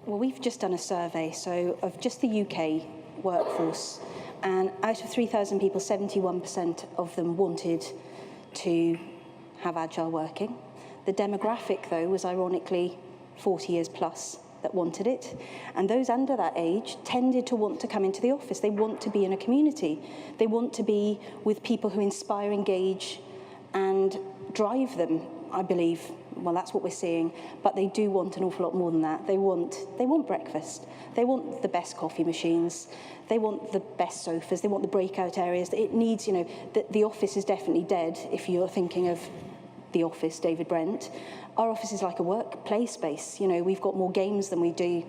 Well, we've just done a survey, so of just the UK workforce, and out of 3,000 people, 71% of them wanted to have agile working. The demographic, though, was ironically 40 years plus that wanted it. And those under that age tended to want to come into the office. They want to be in a community. They want to be with people who inspire, engage, and drive them, I believe. Well, that's what we're seeing, but they do want an awful lot more than that. They want breakfast. They want the best coffee machines. They want the best sofas. They want the breakout areas. It needs, the office is definitely dead if you're thinking of the office, David Brent. Our office is like a work play space. We've got more games than we do,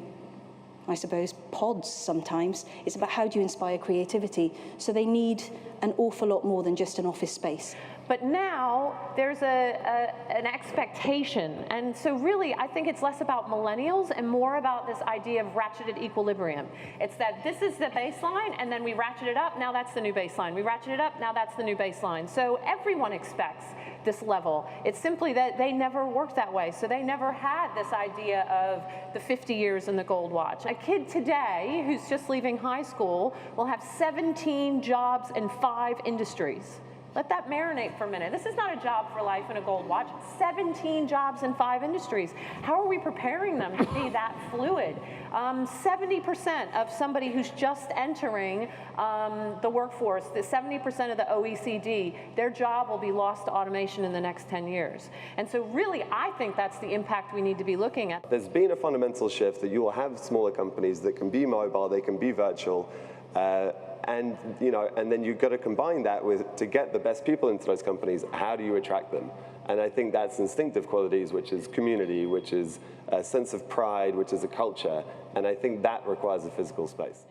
I suppose, pods sometimes. It's about how do you inspire creativity. So they need an awful lot more than just an office space. But now there's an expectation. And so really, I think it's less about millennials and more about this idea of ratcheted equilibrium. It's that this is the baseline, and then we ratchet it up, now that's the new baseline. We ratchet it up, now that's the new baseline. So everyone expects this level. It's simply that they never worked that way. So they never had this idea of the 50 years and the gold watch. A kid today who's just leaving high school will have 17 jobs in 5 industries. Let that marinate for a minute. This is not a job for life and a gold watch. 17 jobs in 5 industries. How are we preparing them to be that fluid? 70% of somebody who's just entering the workforce, the 70% of the OECD, their job will be lost to automation in the next 10 years. And so really, I think that's the impact we need to be looking at. There's been a fundamental shift that you will have smaller companies that can be mobile, they can be virtual, and then you've got to combine that with, to get the best people into those companies, how do you attract them? And I think that's instinctive qualities, which is community, which is a sense of pride, which is a culture, and I think that requires a physical space.